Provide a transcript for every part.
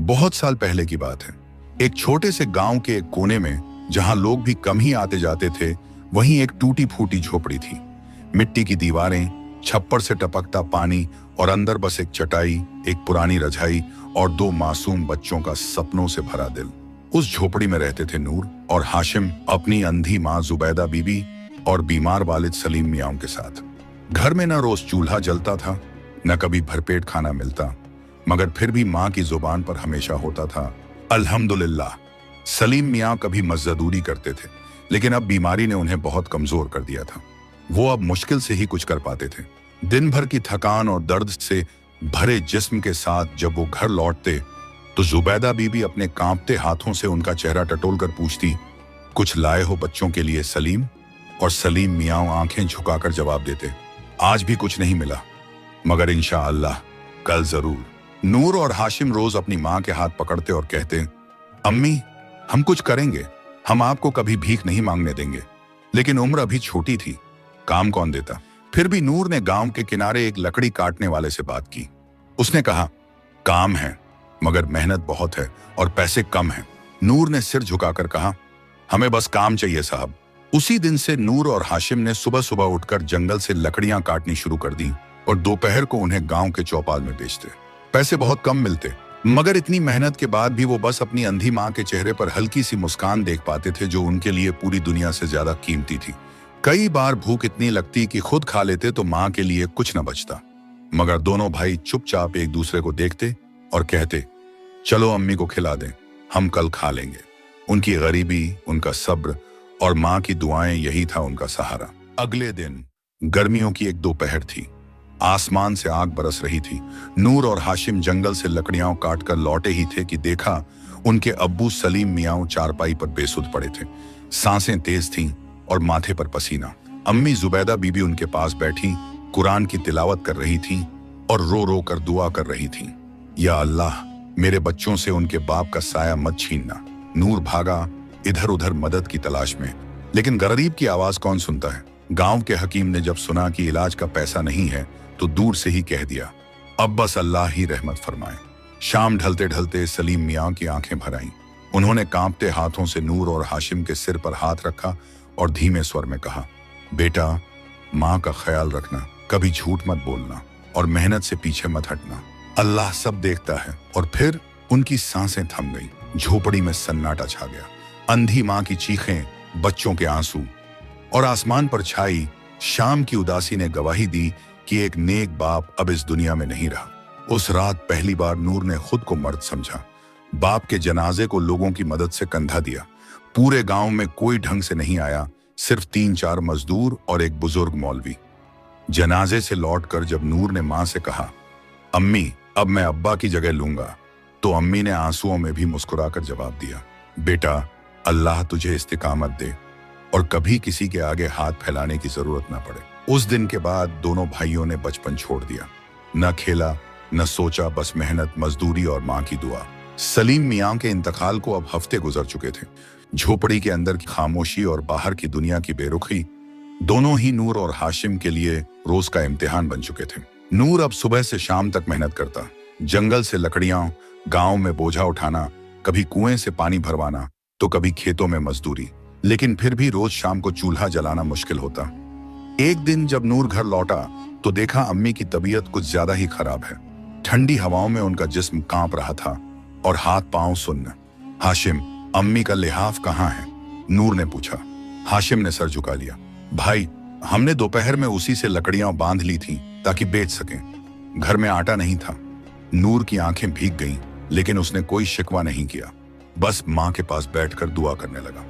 बहुत साल पहले की बात है। एक छोटे से गांव के एक कोने में, जहां लोग भी कम ही आते जाते थे, वहीं एक टूटी फूटी झोपड़ी थी। मिट्टी की दीवारें, छप्पर से टपकता पानी और अंदर बस एक चटाई, एक पुरानी रजाई और दो मासूम बच्चों का सपनों से भरा दिल। उस झोपड़ी में रहते थे नूर और हाशिम, अपनी अंधी माँ जुबैदा बीबी और बीमार वालिद सलीम मियां के साथ। घर में न रोज चूल्हा जलता था, न कभी भरपेट खाना मिलता, मगर फिर भी माँ की जुबान पर हमेशा होता था अल्हम्दुलिल्लाह। सलीम मियां कभी मजदूरी करते थे, लेकिन अब बीमारी ने उन्हें बहुत कमजोर कर दिया था। वो अब मुश्किल से ही कुछ कर पाते थे। दिन भर की थकान और दर्द से भरे जिस्म के साथ जब वो घर लौटते तो जुबैदा बीबी अपने कांपते हाथों से उनका चेहरा टटोल कर पूछती, कुछ लाए हो बच्चों के लिए सलीम? और सलीम मियां आंखें झुकाकर जवाब देते, आज भी कुछ नहीं मिला, मगर इंशाअल्लाह कल जरूर। नूर और हाशिम रोज अपनी माँ के हाथ पकड़ते और कहते, अम्मी हम कुछ करेंगे, हम आपको कभी भीख नहीं मांगने देंगे। लेकिन उम्र अभी छोटी थी, काम कौन देता। फिर भी नूर ने गांव के किनारे एक लकड़ी काटने वाले से बात की। उसने कहा, काम है मगर मेहनत बहुत है और पैसे कम हैं। नूर ने सिर झुकाकर कहा, हमें बस काम चाहिए साहब। उसी दिन से नूर और हाशिम ने सुबह सुबह उठकर जंगल से लकड़ियां काटनी शुरू कर दी और दोपहर को उन्हें गांव के चौपाल में बेचते। पैसे बहुत कम मिलते, मगर इतनी मेहनत के बाद भी वो बस अपनी अंधी माँ के चेहरे पर हल्की सी मुस्कान देख पाते थे, जो उनके लिए पूरी दुनिया से ज्यादा कीमती थी। कई बार भूख इतनी लगती कि खुद खा लेते तो माँ के लिए कुछ न बचता, मगर दोनों भाई चुपचाप एक दूसरे को देखते और कहते, चलो अम्मी को खिला दें, हम कल खा लेंगे। उनकी गरीबी, उनका सब्र और माँ की दुआएं, यही था उनका सहारा। अगले दिन गर्मियों की एक दोपहर थी। आसमान से आग बरस रही थी। नूर और हाशिम जंगल से लकड़ियां काटकर लौटे ही थे कि देखा उनके अब्बू सलीम मियां चारपाई पर बेसुध पड़े थे। सांसें तेज थीं और माथे पर पसीना। अम्मी जुबैदा बीबी उनके पास बैठी कुरान की तिलावत कर रही थी और रो रो कर दुआ कर रही थी, या अल्लाह मेरे बच्चों से उनके बाप का साया मत छीनना। नूर भागा इधर उधर मदद की तलाश में, लेकिन गरीब की आवाज कौन सुनता है। गांव के हकीम ने जब सुना कि इलाज का पैसा नहीं है तो दूर से ही कह दिया, अब बस अल्लाह ही रहमत फरमाए। शाम ढलते ढलते सलीम मियां की आंखें भर आईं। उन्होंने कांपते हाथों से नूर और हाशिम के सिर पर हाथ रखा और धीमे स्वर में कहा, बेटा माँ का ख्याल रखना, कभी झूठ मत बोलना और मेहनत से पीछे मत हटना, अल्लाह सब देखता है। और फिर उनकी सांसें थम गईं। झोपड़ी में सन्नाटा छा गया। अंधी माँ की चीखें, बच्चों के आंसू और आसमान पर छाई शाम की उदासी ने गवाही दी कि एक नेक बाप अब इस दुनिया में नहीं रहा। उस रात पहली बार नूर ने खुद को मर्द समझा। बाप के जनाजे को लोगों की मदद से कंधा दिया। पूरे गांव में कोई ढंग से नहीं आया, सिर्फ 3-4 मजदूर और एक बुजुर्ग मौलवी। जनाजे से लौटकर जब नूर ने मां से कहा, अम्मी अब मैं अब्बा की जगह लूंगा, तो अम्मी ने आंसुओं में भी मुस्कुराकर जवाब दिया, बेटा अल्लाह तुझे इस्तिकामत दे और कभी किसी के आगे हाथ फैलाने की जरूरत ना पड़े। उस दिन के बाद दोनों भाइयों ने बचपन छोड़ दिया। न खेला न सोचा, बस मेहनत, मजदूरी और माँ की दुआ। सलीम मियां के इंतकाल को अब हफ्ते गुजर चुके थे। झोपड़ी के अंदर की खामोशी और बाहर की दुनिया की बेरुखी, दोनों ही नूर और हाशिम के लिए रोज का इम्तिहान बन चुके थे। नूर अब सुबह से शाम तक मेहनत करता, जंगल से लकड़ियां, गांव में बोझा उठाना, कभी कुएं से पानी भरवाना तो कभी खेतों में मजदूरी, लेकिन फिर भी रोज शाम को चूल्हा जलाना मुश्किल होता। एक दिन जब नूर घर लौटा तो देखा अम्मी की तबीयत कुछ ज्यादा ही खराब है। ठंडी हवाओं में उनका जिस्म कांप रहा था और हाथ पांव सुन्न। हाशिम, अम्मी का लिहाफ कहाँ है? नूर ने पूछा। हाशिम ने सर झुका लिया। भाई हमने दोपहर में उसी से लकड़ियां बांध ली थी ताकि बेच सकें। घर में आटा नहीं था। नूर की आंखें भीग गईं, लेकिन उसने कोई शिकवा नहीं किया, बस माँ के पास बैठकर दुआ करने लगा।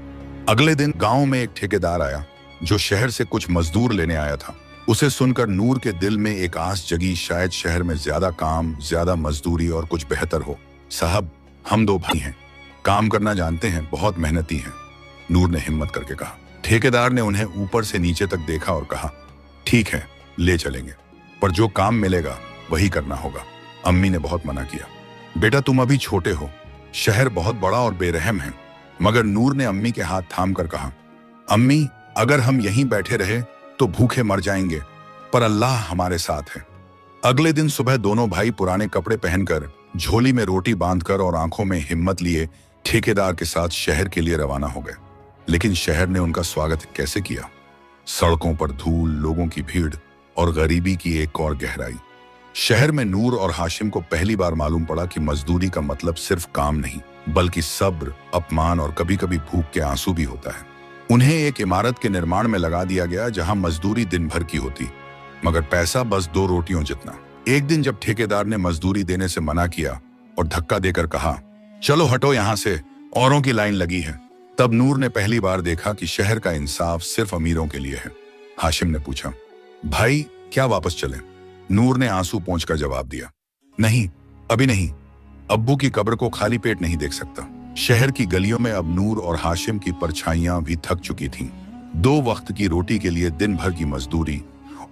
अगले दिन गांव में एक ठेकेदार आया जो शहर से कुछ मजदूर लेने आया था। उसे सुनकर नूर के दिल में एक आस जगी, शायद शहर में ज्यादा काम, ज्यादा मजदूरी और कुछ बेहतर हो। साहब हम 2 भाई हैं, काम करना जानते हैं, बहुत मेहनती हैं, नूर ने हिम्मत करके कहा। ठेकेदार ने उन्हें ऊपर से नीचे तक देखा और कहा, ठीक है ले चलेंगे, पर जो काम मिलेगा वही करना होगा। अम्मी ने बहुत मना किया। बेटा तुम अभी छोटे हो, शहर बहुत बड़ा और बेरहम है। मगर नूर ने अम्मी के हाथ थाम कर कहा, अम्मी अगर हम यहीं बैठे रहे तो भूखे मर जाएंगे, पर अल्लाह हमारे साथ है। अगले दिन सुबह दोनों भाई पुराने कपड़े पहनकर झोली में रोटी बांधकर और आंखों में हिम्मत लिए ठेकेदार के साथ शहर के लिए रवाना हो गए। लेकिन शहर ने उनका स्वागत कैसे किया? सड़कों पर धूल, लोगों की भीड़ और गरीबी की एक और गहराई। शहर में नूर और हाशिम को पहली बार मालूम पड़ा कि मजदूरी का मतलब सिर्फ काम नहीं, बल्कि सब्र, अपमान और कभी कभी भूख के आंसू भी होता है। उन्हें एक इमारत के निर्माण में लगा दिया गया जहां मजदूरी दिन भर की होती, मगर पैसा बस 2 रोटियों जितना। एक दिन जब ठेकेदार ने मजदूरी देने से मना किया और धक्का देकर कहा, चलो हटो यहां से, औरों की लाइन लगी है, तब नूर ने पहली बार देखा कि शहर का इंसाफ सिर्फ अमीरों के लिए है। हाशिम ने पूछा, भाई क्या वापस चलें? नूर ने आंसू पोंछकर जवाब दिया, नहीं, अभी नहीं। अब्बू की कब्र को खाली पेट नहीं देख सकता। शहर की गलियों में अब नूर और हाशिम की परछाइयां भी थक चुकी थीं। 2 वक्त की रोटी के लिए दिन भर की मजदूरी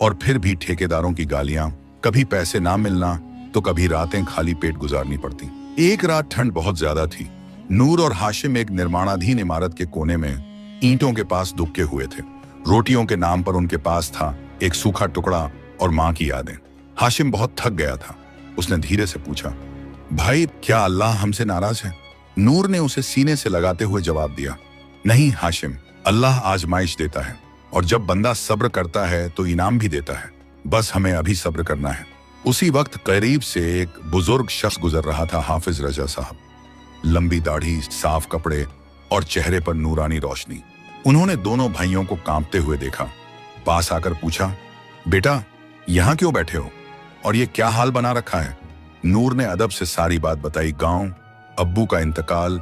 और फिर भी ठेकेदारों की गालियां, कभी पैसे ना मिलना तो कभी रातें खाली पेट गुजारनी पड़ती। एक रात ठंड बहुत ज्यादा थी। नूर और हाशिम एक निर्माणाधीन इमारत के कोने में ईंटों के पास दुबके हुए थे। रोटियों के नाम पर उनके पास था एक सूखा टुकड़ा और माँ की यादें। हाशिम बहुत थक गया था। उसने धीरे से पूछा, भाई क्या अल्लाह हमसे नाराज है? नूर ने उसे सीने से लगाते हुए जवाब दिया, नहीं हाशिम, अल्लाह आजमाइश देता है और जब बंदा सब्र करता है तो इनाम भी देता है। बस हमें अभी सब्र करना है। उसी वक्त करीब से एक बुजुर्ग शख्स गुजर रहा था, हाफिज रजा साहब। लंबी दाढ़ी, साफ कपड़े और चेहरे पर नूरानी रोशनी। उन्होंने दोनों भाइयों को कांपते हुए देखा। पास आकर पूछा, बेटा यहाँ क्यों बैठे हो और ये क्या हाल बना रखा है? नूर ने अदब से सारी बात बताई, गांव, अब्बू का इंतकाल,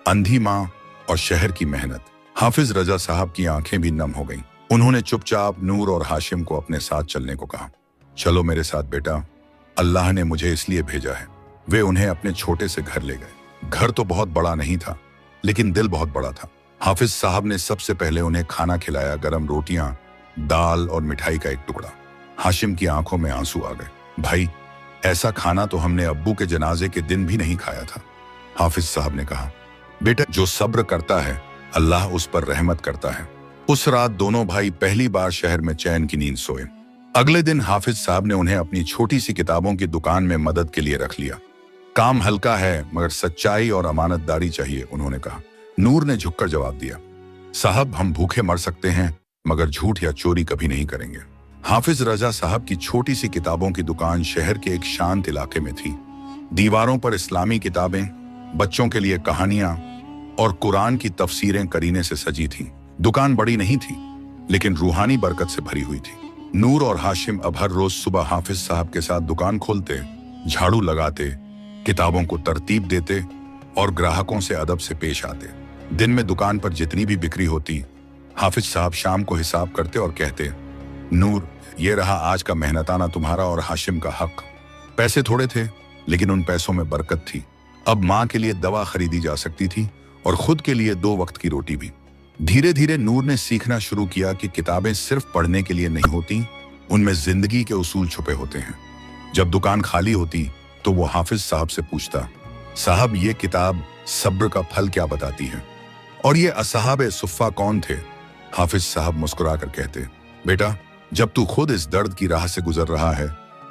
अंधी माँ और शहर की मेहनत। हाफिज रजा साहब की आंखें भी नम हो गईं। उन्होंने चुपचाप नूर और हाशिम को अपने साथ चलने को कहा। चलो मेरे साथ बेटा, अल्लाह ने मुझे इसलिए भेजा है। वे उन्हें अपने छोटे से घर ले गए। घर तो बहुत बड़ा नहीं था, लेकिन दिल बहुत बड़ा था। हाफिज साहब ने सबसे पहले उन्हें खाना खिलाया, गरम रोटियां, दाल और मिठाई का एक टुकड़ा। हाशिम की आंखों में आंसू आ गए। भाई, ऐसा खाना तो हमने अब्बू के जनाजे के दिन भी नहीं खाया था। हाफिज साहब ने कहा, बेटा जो सब्र करता है अल्लाह उस पर रहमत करता है। उस रात दोनों भाई पहली बार शहर में चैन की नींद सोए। अगले दिन हाफिज साहब ने उन्हें अपनी छोटी सी किताबों की दुकान में मदद के लिए रख लिया। काम हल्का है मगर सच्चाई और अमानतदारी चाहिए, उन्होंने कहा। नूर ने झुककर जवाब दिया, साहब हम भूखे मर सकते हैं मगर झूठ या चोरी कभी नहीं करेंगे। हाफिज रजा साहब की छोटी सी किताबों की दुकान शहर के एक शांत इलाके में थी। दीवारों पर इस्लामी किताबें, बच्चों के लिए कहानियां और कुरान की तफसीरें करीने से सजी थीं। दुकान बड़ी नहीं थी, लेकिन रूहानी बरकत से भरी हुई थी। नूर और हाशिम अब हर रोज सुबह हाफिज साहब के साथ दुकान खोलते, झाड़ू लगाते, किताबों को तरतीब देते और ग्राहकों से अदब से पेश आते। दिन में दुकान पर जितनी भी बिक्री होती, हाफिज साहब शाम को हिसाब करते और कहते, नूर ये रहा आज का मेहनताना तुम्हारा और हाशिम का हक। पैसे थोड़े थे, लेकिन उन पैसों में बरकत थी। अब माँ के लिए दवा खरीदी जा सकती थी और खुद के लिए 2 वक्त की रोटी भी। धीरे धीरे नूर ने सीखना शुरू किया कि किताबें सिर्फ पढ़ने के लिए नहीं होती, उनमें जिंदगी के उसूल छुपे होते हैं। जब दुकान खाली होती तो वो हाफिज साहब से पूछता, साहब ये किताब सब्र का फल क्या बताती है? और ये असहाबे सुफ़ा कौन थे? हाफिज साहब मुस्कुरा कर कहते, बेटा जब तू खुद इस दर्द की राह से गुजर रहा है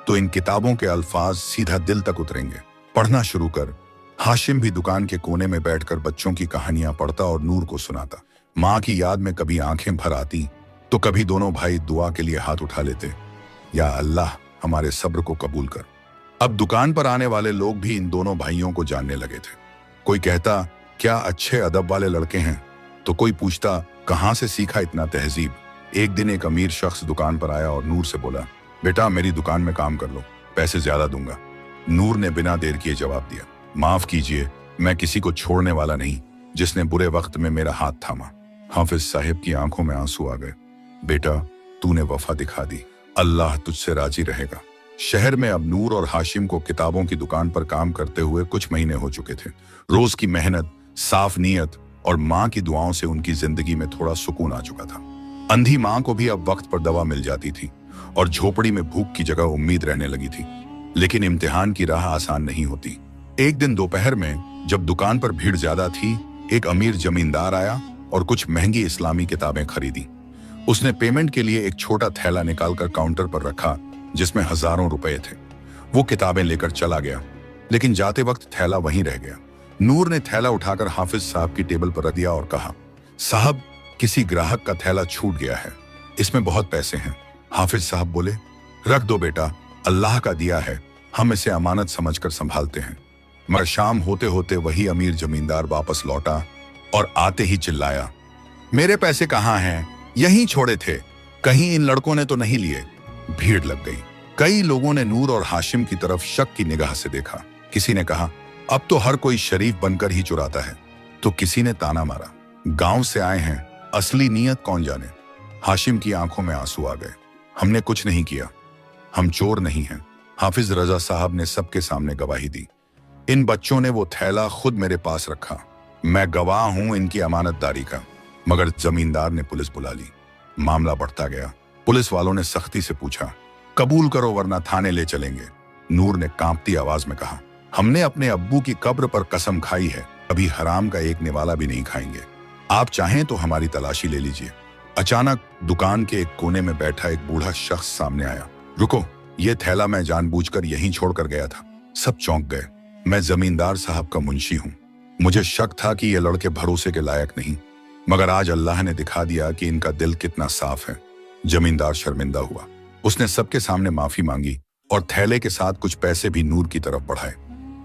तो इन किताबों के अल्फाज सीधा दिल तक उतरेंगे। पढ़ना शुरू कर। हाशिम भी दुकान के कोने में बैठकर बच्चों की कहानियां पढ़ता और नूर को सुनाता। माँ की याद में कभी आंखें भर आती तो कभी दोनों भाई दुआ के लिए हाथ उठा लेते, या अल्लाह हमारे सब्र को कबूल कर। अब दुकान पर आने वाले लोग भी इन दोनों भाइयों को जानने लगे थे। कोई कहता, क्या अच्छे अदब वाले लड़के हैं, तो कोई पूछता, कहाँ से सीखा इतना तहजीब। एक दिन एक अमीर शख्स दुकान पर आया और नूर से बोला, बेटा मेरी दुकान में काम कर लो, पैसे ज्यादा दूंगा। नूर ने बिना देर किए जवाब दिया, माफ कीजिए, मैं किसी को छोड़ने वाला नहीं जिसने बुरे वक्त में मेरा हाथ थामा। हाफिज साहब की आंखों में आंसू आ गए। बेटा तूने वफा दिखा दी, अल्लाह तुझसे राजी रहेगा। शहर में अब नूर और हाशिम को किताबों की दुकान पर काम करते हुए कुछ महीने हो चुके थे। रोज की मेहनत, साफ नीयत और माँ की दुआओं से उनकी जिंदगी में थोड़ा सुकून आ चुका था। अंधी माँ को भी अब वक्त पर दवा मिल जाती थी और झोपड़ी में भूख की जगह उम्मीद रहने लगी थी। लेकिन इम्तिहान की राह आसान नहीं होती। एक दिन दोपहर में जब दुकान पर भीड़ ज्यादा थी, एक अमीर जमींदार आया और कुछ महंगी इस्लामी किताबें खरीदी। उसने पेमेंट के लिए एक छोटा थैला निकालकर काउंटर पर रखा जिसमें हजारों रुपए थे। वो किताबें लेकर चला गया। लेकिन जाते वक्त थैला वहीं रह गया। नूर ने थैला उठाकर हाफिज साहब की टेबल पर रख दिया और कहा, साहब, किसी ग्राहक का थैला छूट गया है, इसमें बहुत पैसे हैं। हाफिज साहब बोले, रख दो बेटा, अल्लाह का दिया है, हम इसे अमानत समझकर संभालते हैं। मगर शाम होते होते वही अमीर जमींदार वापस लौटा और आते ही चिल्लाया, मेरे पैसे कहाँ हैं? यहीं छोड़े थे, कहीं इन लड़कों ने तो नहीं लिए। भीड़ लग गई। कई लोगों ने नूर और हाशिम की तरफ शक की निगाह से देखा। किसी ने कहा, अब तो हर कोई शरीफ बनकर ही चुराता है, तो किसी ने ताना मारा, गांव से आए हैं, असली नीयत कौन जाने। हाशिम की आंखों में आंसू आ गए। हमने कुछ नहीं किया, हम चोर नहीं हैं। हाफिज रजा साहब ने सबके सामने गवाही दी, इन बच्चों ने वो थैला खुद मेरे पास रखा, मैं गवाह हूं इनकी अमानतदारी का। मगर जमींदार ने पुलिस बुला ली। मामला बढ़ता गया। पुलिस वालों ने सख्ती से पूछा, कबूल करो वरना थाने ले चलेंगे। नूर ने कांपती आवाज में कहा, हमने अपने अब्बू की कब्र पर कसम खाई है, अभी हराम का एक निवाला भी नहीं खाएंगे। आप चाहें तो हमारी तलाशी ले लीजिए। अचानक दुकान के एक कोने में बैठा एक बूढ़ा शख्स सामने आया। रुको, ये थैला मैं जानबूझकर यहीं छोड़कर गया था। सब चौंक गए। मैं जमींदार साहब का मुंशी हूं। मुझे शक था कि ये लड़के भरोसे के लायक नहीं, मगर आज अल्लाह ने दिखा दिया कि इनका दिल कितना साफ है। जमींदार शर्मिंदा हुआ। उसने सबके सामने माफी मांगी और थैले के साथ कुछ पैसे भी नूर की तरफ बढ़ाए।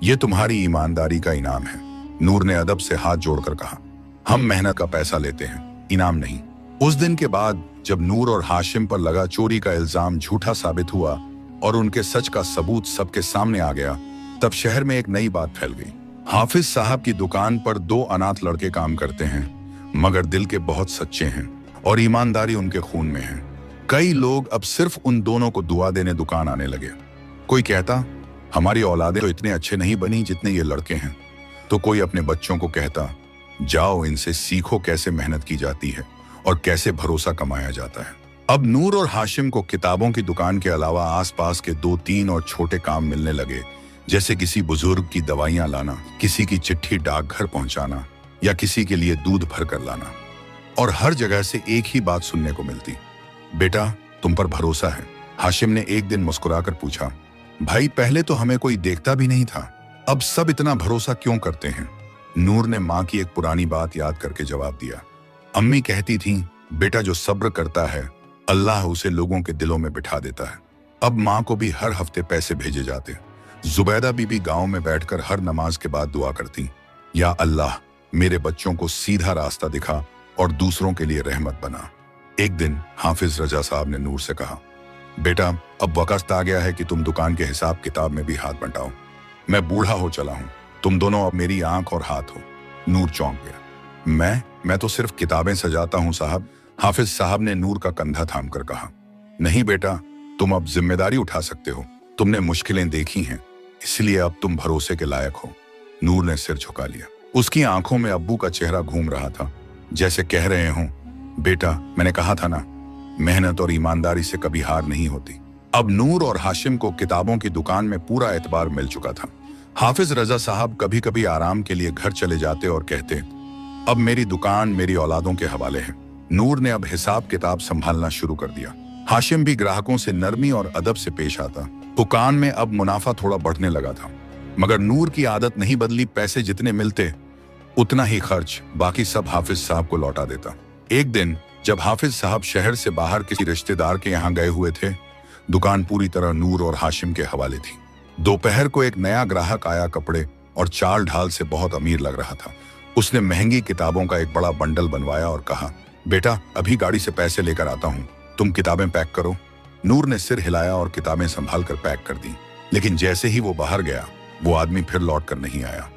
ये तुम्हारी ईमानदारी का इनाम है। नूर ने अदब से हाथ जोड़कर कहा, हम मेहनत का पैसा लेते हैं, इनाम नहीं। उस दिन के बाद जब नूर और हाशिम पर लगा चोरी का इल्जाम झूठा साबित हुआ और उनके सच का सबूत सबके सामने आ गया, तब शहर में एक नई बात फैल गई। हाफिज साहब की दुकान पर 2 अनाथ लड़के काम करते हैं, मगर दिल के बहुत सच्चे हैं और ईमानदारी उनके खून में है। कई लोग अब सिर्फ उन दोनों को दुआ देने दुकान आने लगे। कोई कहता, हमारी औलादें तो इतने अच्छे नहीं बनी जितने ये लड़के हैं, तो कोई अपने बच्चों को कहता, जाओ इनसे सीखो कैसे मेहनत की जाती है और कैसे भरोसा कमाया जाता है। अब नूर और हाशिम को किताबों की दुकान के अलावा आसपास के 2-3 और छोटे काम मिलने लगे, जैसे किसी बुजुर्ग की दवाइयां लाना, किसी की चिट्ठी डाकघर पहुंचाना या किसी के लिए दूध भर कर लाना। और हर जगह से एक ही बात सुनने को मिलती, बेटा तुम पर भरोसा है। हाशिम ने एक दिन मुस्कुराकर पूछा, भाई पहले तो हमें कोई देखता भी नहीं था, अब सब इतना भरोसा क्यों करते हैं? नूर ने माँ की एक पुरानी बात याद करके जवाब दिया, अम्मी कहती थी, बेटा जो सब्र करता है अल्लाह उसे लोगों के दिलों में बिठा देता है। अब माँ को भी हर हफ्ते पैसे भेजे जाते। जुबैदा बीबी गांव में बैठकर हर नमाज के बाद दुआ करती, या अल्लाह मेरे बच्चों को सीधा रास्ता दिखा और दूसरों के लिए रहमत बना। एक दिन हाफिज रजा साहब ने नूर से कहा, बेटा अब वक्त आ गया है कि तुम दुकान के हिसाब किताब में भी हाथ बंटाओ। मैं बूढ़ा हो चला हूं, तुम दोनों अब मेरी आंख और हाथ हो। नूर चौंक गया। मैं तो सिर्फ किताबें सजाता हूं साहब। हाफिज साहब ने नूर का कंधा थामकर कहा, नहीं बेटा, तुम अब जिम्मेदारी उठा सकते हो। तुमने मुश्किलें देखी हैं, इसलिए अब तुम भरोसे के लायक हो। नूर ने सिर झुका लिया। उसकी आंखों में अब्बू का चेहरा घूम रहा था, जैसे कह रहे हों, बेटा मैंने कहा था ना, मेहनत और ईमानदारी से कभी हार नहीं होती। अब नूर और हाशिम को किताबों की दुकान में पूरा एतबार मिल चुका था। हाफिज रजा साहब कभी कभी आराम के लिए घर चले जाते और कहते, अब मेरी दुकान मेरी औलादों के हवाले है। नूर ने अब हिसाब किताब संभालना शुरू कर दिया। हाशिम भी ग्राहकों से नरमी और अदब से पेश आता। दुकान में अब मुनाफा थोड़ा बढ़ने लगा था, मगर नूर की आदत नहीं बदली। पैसे जितने मिलते उतना ही खर्च, बाकी सब हाफिज साहब को लौटा देता। एक दिन जब हाफिज साहब शहर से बाहर किसी रिश्तेदार के यहाँ गए हुए थे, दुकान पूरी तरह नूर और हाशिम के हवाले थी। दोपहर को एक नया ग्राहक आया, कपड़े और चाल ढाल से बहुत अमीर लग रहा था। उसने महंगी किताबों का एक बड़ा बंडल बनवाया और कहा, बेटा अभी गाड़ी से पैसे लेकर आता हूँ, तुम किताबें पैक करो। नूर ने सिर हिलाया और किताबें संभाल कर पैक कर दी। लेकिन जैसे ही वो बाहर गया, वो आदमी फिर लौट कर नहीं आया।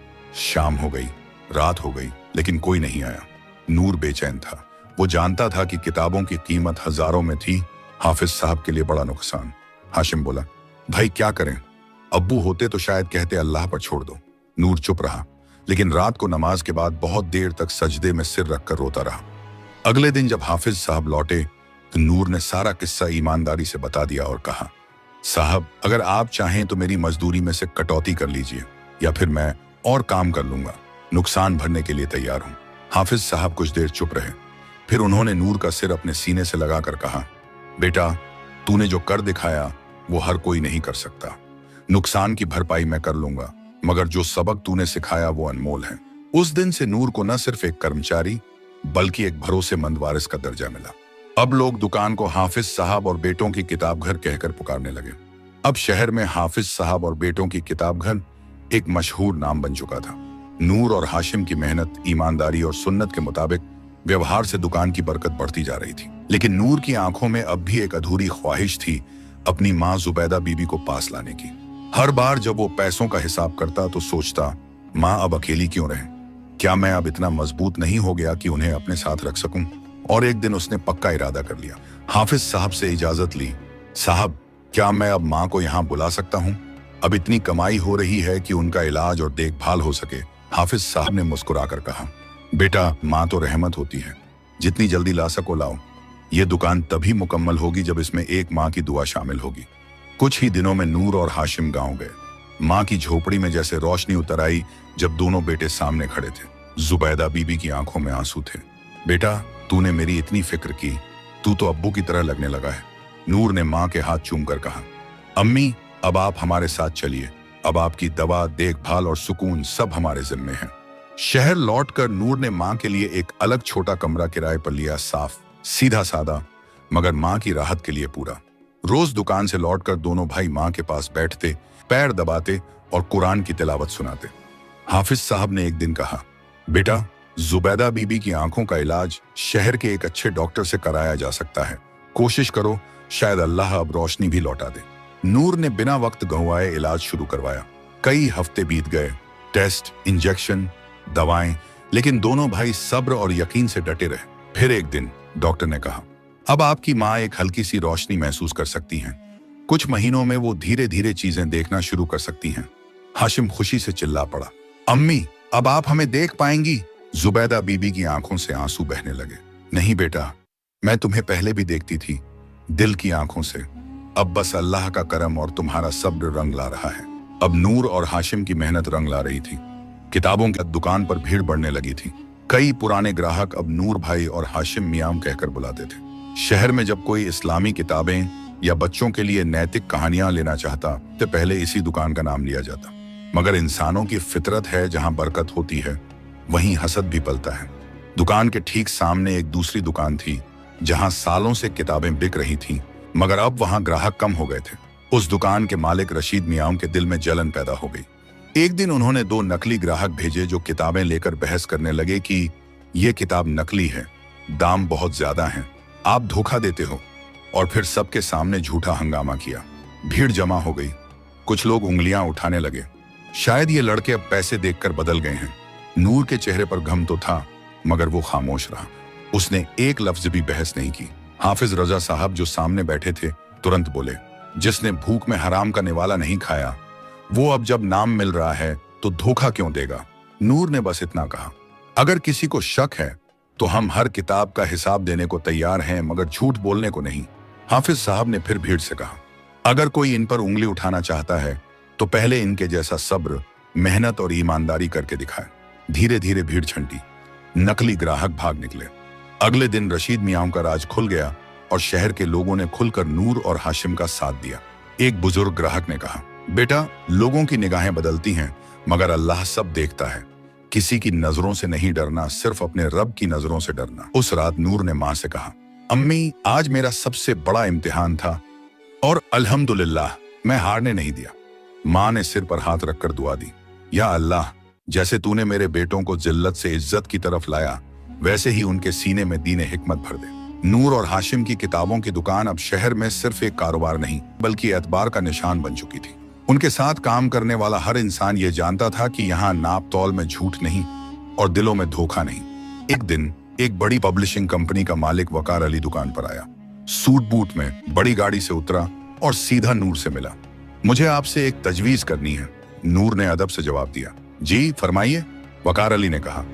शाम हो गई, रात हो गई, लेकिन कोई नहीं आया। नूर बेचैन था। वो जानता था कि किताबों की कीमत हजारों में थी, हाफिज साहब के लिए बड़ा नुकसान। हाशिम बोला, भाई क्या करें, अब्बू होते तो शायद कहते अल्लाह पर छोड़ दो। नूर चुप रहा, लेकिन रात को नमाज के बाद बहुत देर तक सजदे में सिर रखकर रोता रहा। अगले दिन जब हाफिज साहब लौटे तो नूर ने सारा किस्सा ईमानदारी से बता दिया और कहा, साहब अगर आप चाहें तो मेरी मजदूरी में से कटौती कर लीजिए, या फिर मैं और काम कर लूंगा, नुकसान भरने के लिए तैयार हूं। हाफिज साहब कुछ देर चुप रहे, फिर उन्होंने नूर का सिर अपने सीने से लगाकर कहा, बेटा तूने जो कर दिखाया वो हर कोई नहीं कर सकता। नुकसान की भरपाई मैं कर लूंगा, मगर जो सबक तूने सिखाया वो अनमोल है। उस दिन से नूर को न सिर्फ एक कर्मचारी बल्कि एक भरोसेमंद वारिस का दर्जा मिला। अब लोग दुकान को हाफिज साहब और बेटों की किताब घर कहकर पुकारने लगे। अब शहर में हाफिज साहब और बेटों की किताब घर एक मशहूर नाम बन चुका था। नूर और हाशिम की मेहनत, ईमानदारी और सुन्नत के मुताबिक व्यवहार से दुकान की बरकत बढ़ती जा रही थी। लेकिन नूर की आंखों में अब भी एक अधूरी ख्वाहिश थी अपनी माँ जुबैदा बीबी को पास लाने की। हर बार जब वो पैसों का हिसाब करता तो सोचता, माँ अब अकेली क्यों रहे? क्या मैं अब इतना मजबूत नहीं हो गया कि उन्हें अपने साथ रख सकूं? और एक दिन उसने पक्का इरादा कर लिया। हाफिज साहब से इजाजत ली। साहब, क्या मैं अब माँ को यहाँ बुला सकता हूँ? अब इतनी कमाई हो रही है कि उनका इलाज और देखभाल हो सके। हाफिज साहब ने मुस्कुराकर कहा, बेटा, माँ तो रहमत होती है, जितनी जल्दी ला सको लाओ। ये दुकान तभी मुकम्मल होगी जब इसमें एक माँ की दुआ शामिल होगी। कुछ ही दिनों में नूर और हाशिम गांव गए। माँ की झोपड़ी में जैसे रोशनी उतर आई जब दोनों बेटे सामने खड़े थे। जुबैदा बीबी की आंखों में आंसू थे। बेटा, तूने मेरी इतनी फिक्र की, तू तो अब्बू की तरह लगने लगा है। नूर ने माँ के हाथ चूमकर कहा, अम्मी, अब आप हमारे साथ चलिए। अब आपकी दवा, देखभाल और सुकून सब हमारे जिम्मे हैं। शहर लौटकर नूर ने माँ के लिए एक अलग छोटा कमरा किराए पर लिया। साफ, सीधा सादा, मगर माँ की राहत के लिए पूरा। रोज दुकान से लौटकर दोनों भाई माँ के पास बैठते, पैर दबाते और कुरान की तिलावत सुनाते। हाफिज साहब ने एक दिन कहा, बेटा, जुबैदा बीबी की आंखों का इलाज शहर के एक अच्छे डॉक्टर से कराया जा सकता है। कोशिश करो, शायद अल्लाह अब रोशनी भी लौटा दे। नूर ने बिना वक्त गंवाए इलाज शुरू करवाया। कई हफ्ते बीत गए, टेस्ट, इंजेक्शन, दवाएं, लेकिन दोनों भाई सब्र और यकीन से डटे रहे। फिर एक दिन डॉक्टर ने कहा, अब आपकी माँ एक हल्की सी रोशनी महसूस कर सकती हैं। कुछ महीनों में वो धीरे धीरे चीजें देखना शुरू कर सकती हैं। हाशिम खुशी से चिल्ला पड़ा, अम्मी, अब आप हमें देख पाएंगी? जुबैदा बीबी की आंखों से आंसू बहने लगे। नहीं बेटा, मैं तुम्हें पहले भी देखती थी, दिल की आंखों से। अब बस अल्लाह का करम और तुम्हारा सब्र रंग ला रहा है। अब नूर और हाशिम की मेहनत रंग ला रही थी। किताबों की दुकान पर भीड़ बढ़ने लगी थी। कई पुराने ग्राहक अब नूर भाई और हाशिम मियाम कहकर बुलाते थे। शहर में जब कोई इस्लामी किताबें या बच्चों के लिए नैतिक कहानियां लेना चाहता तो पहले इसी दुकान का नाम लिया जाता। मगर इंसानों की फितरत है, जहां बरकत होती है वहीं हसद भी पलता है। दुकान के ठीक सामने एक दूसरी दुकान थी जहां सालों से किताबें बिक रही थीं, मगर अब वहां ग्राहक कम हो गए थे। उस दुकान के मालिक रशीद मियां के दिल में जलन पैदा हो गई। एक दिन उन्होंने 2 नकली ग्राहक भेजे जो किताबें लेकर बहस करने लगे कि ये किताब नकली है, दाम बहुत ज्यादा है, आप धोखा देते हो। और फिर सबके सामने झूठा हंगामा किया। भीड़ जमा हो गई। कुछ लोग उंगलियां उठाने लगे। शायद ये लड़के अब पैसे देखकर बदल गए हैं। नूर के चेहरे पर गम तो था, मगर वो खामोश रहा। उसने एक लफ्ज भी बहस नहीं की। हाफिज रजा साहब जो सामने बैठे थे तुरंत बोले, जिसने भूख में हराम का निवाला नहीं खाया, वो अब जब नाम मिल रहा है तो धोखा क्यों देगा? नूर ने बस इतना कहा, अगर किसी को शक है तो हम हर किताब का हिसाब देने को तैयार हैं, मगर झूठ बोलने को नहीं। हाफिज साहब ने फिर भीड़ से कहा, अगर कोई इन पर उंगली उठाना चाहता है तो पहले इनके जैसा सब्र, मेहनत और ईमानदारी करके दिखाए। धीरे धीरे भीड़ छंटी। नकली ग्राहक भाग निकले। अगले दिन रशीद मियां का राज खुल गया और शहर के लोगों ने खुलकर नूर और हाशिम का साथ दिया। एक बुजुर्ग ग्राहक ने कहा, बेटा, लोगों की निगाहें बदलती हैं, मगर अल्लाह सब देखता है। किसी की नजरों से नहीं डरना, सिर्फ अपने रब की नजरों से डरना। उस रात नूर ने माँ से कहा, अम्मी, आज मेरा सबसे बड़ा इम्तिहान था और अल्हम्दुलिल्लाह मैं हारने नहीं दिया। माँ ने सिर पर हाथ रखकर दुआ दी, या अल्लाह, जैसे तूने मेरे बेटों को जिल्लत से इज्जत की तरफ लाया, वैसे ही उनके सीने में दीने हिकमत भर दे। नूर और हाशिम की किताबों की दुकान अब शहर में सिर्फ एक कारोबार नहीं बल्कि एतबार का निशान बन चुकी थी। उनके साथ काम करने वाला हर इंसान ये जानता था कि यहाँ नाप तौल में झूठ नहीं और दिलों में धोखा नहीं। एक दिन एक बड़ी पब्लिशिंग कंपनी का मालिक वकार अली दुकान पर आया। सूट बूट में बड़ी गाड़ी से उतरा और सीधा नूर से मिला। मुझे आपसे एक तजवीज करनी है। नूर ने अदब से जवाब दिया, जी फरमाइए। वकार अली ने कहा,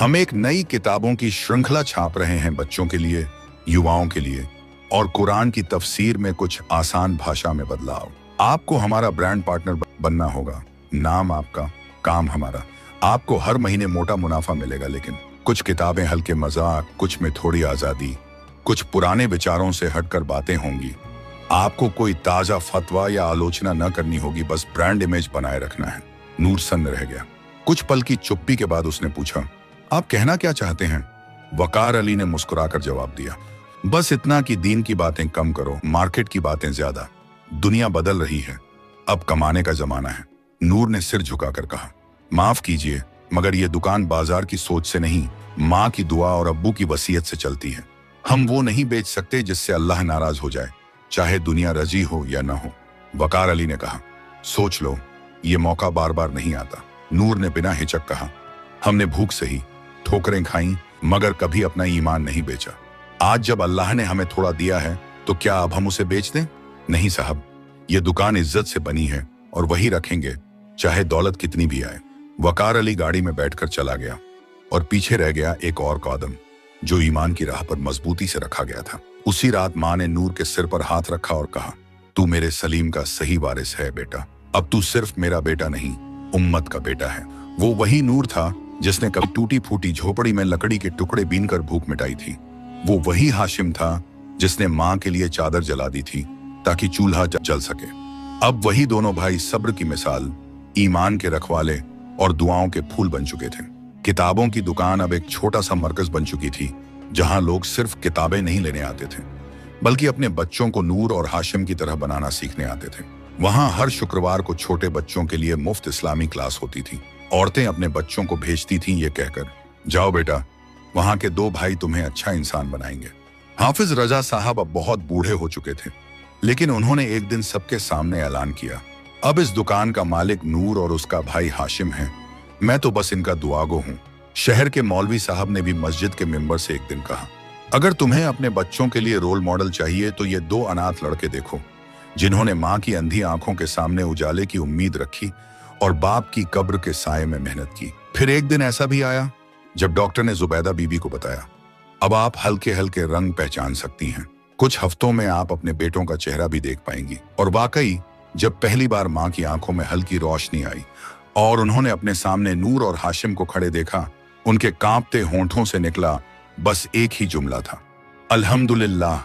हम एक नई किताबों की श्रृंखला छाप रहे हैं, बच्चों के लिए, युवाओं के लिए, और कुरान की तफसीर में कुछ आसान भाषा में बदलाव। आपको हमारा ब्रांड पार्टनर बनना होगा। नाम आपका, काम हमारा। आपको हर महीने मोटा मुनाफा मिलेगा, लेकिन कुछ किताबें हल्के मजाक, कुछ में थोड़ी आजादी, कुछ पुराने विचारों से हटकर बातें होंगी। आपको कोई ताजा फतवा या आलोचना न करनी होगी, बस ब्रांड इमेज बनाए रखना है। नूर सन्न रह गया। कुछ पल की चुप्पी के बाद उसने पूछा, आप कहना क्या चाहते हैं? वकार अली ने मुस्कुराकर जवाब दिया, बस इतना कि दीन की बातें कम करो, मार्केट की बातें ज्यादा। दुनिया बदल रही है, अब कमाने का जमाना है। नूर ने सिर झुकाकर कहा, माफ कीजिए, मगर यह दुकान बाजार की सोच से नहीं, माँ की दुआ और अब्बू की वसीयत से चलती है। हम वो नहीं बेच सकते जिससे अल्लाह नाराज हो जाए, चाहे दुनिया रजी हो या न हो। वकार अली ने कहा, सोच लो, ये मौका बार बार नहीं आता। नूर ने बिना हिचक कहा, हमने भूख सही, ठोकरें खाई, मगर कभी अपना ईमान नहीं बेचा। आज जब अल्लाह ने हमें थोड़ा दिया है तो क्या अब हम उसे बेच दें? नहीं साहब, ये दुकान इज्जत से बनी है और वही रखेंगे, चाहे दौलत कितनी भी आए। वकार अली गाड़ी में बैठकर चला गया और पीछे रह गया एक और कदम जो ईमान की राह पर मजबूती से रखा गया था। उसी रात माँ ने नूर के सिर पर हाथ रखा और कहा, तू मेरे सलीम का सही वारिस है बेटा। अब तू सिर्फ मेरा बेटा नहीं, उम्मत का बेटा है। वो वही नूर था जिसने कभी टूटी फूटी झोपड़ी में लकड़ी के टुकड़े बीनकर भूख मिटाई थी। वो वही हाशिम था जिसने माँ के लिए चादर जला दी थी ताकि चूल्हा जल सके। अब वही दोनों भाई सब्र की मिसाल, ईमान के रखवाले और दुआओं के फूल बन चुके थे। किताबों की दुकान अब एक छोटा सा मरकज बन चुकी थी, जहां लोग सिर्फ किताबें नहीं लेने आते थे, बल्कि अपने बच्चों को नूर और हाशिम की तरह बनाना सीखने आते थे। वहां हर शुक्रवार को छोटे बच्चों के लिए मुफ्त इस्लामी क्लास होती थी। औरतें अपने बच्चों को भेजती थीं ये कहकर, जाओ बेटा, वहां के दो भाई तुम्हें अच्छा इंसान बनाएंगे। हाफिज रजा साहब अब बहुत बूढ़े हो चुके थे, लेकिन उन्होंने एक दिन सबके सामने ऐलान किया, अब इस दुकान का मालिक नूर और उसका भाई हाशिम है, मैं तो बस इनका दुआगो हूँ। शहर के मौलवी साहब ने भी मस्जिद के मिंबर से एक दिन कहा, अगर तुम्हें अपने बच्चों के लिए रोल मॉडल चाहिए तो ये दो अनाथ लड़के देखो, जिन्होंने माँ की अंधी आंखों के सामने उजाले की उम्मीद रखी और बाप की कब्र के साये में मेहनत की। फिर एक दिन ऐसा भी आया जब डॉक्टर ने जुबैदा बीबी को बताया, अब आप हल्के हल्के रंग पहचान सकती हैं, कुछ हफ्तों में आप अपने बेटों का चेहरा भी देख पाएंगी। और वाकई जब पहली बार माँ की आंखों में हल्की रोशनी आई और उन्होंने अपने सामने नूर और हाशिम को खड़े देखा, उनके कांपते होंठों से निकला बस एक ही जुमला था, अल्हम्दुलिल्लाह,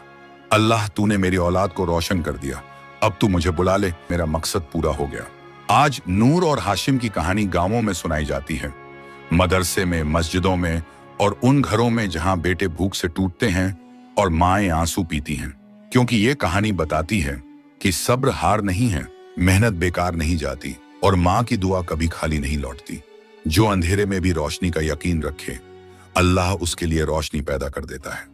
अल्लाह तूने मेरी औलाद को रोशन कर दिया, अब तू मुझे बुला ले, मेरा मकसद पूरा हो गया। आज नूर और हाशिम की कहानी गांवों में सुनाई जाती है, मदरसे में, मस्जिदों में और उन घरों में जहां बेटे भूख से टूटते हैं और माएं आंसू पीती हैं, क्योंकि ये कहानी बताती है कि सब्र हार नहीं है, मेहनत बेकार नहीं जाती और माँ की दुआ कभी खाली नहीं लौटती। जो अंधेरे में भी रोशनी का यकीन रखे, अल्लाह उसके लिए रोशनी पैदा कर देता है।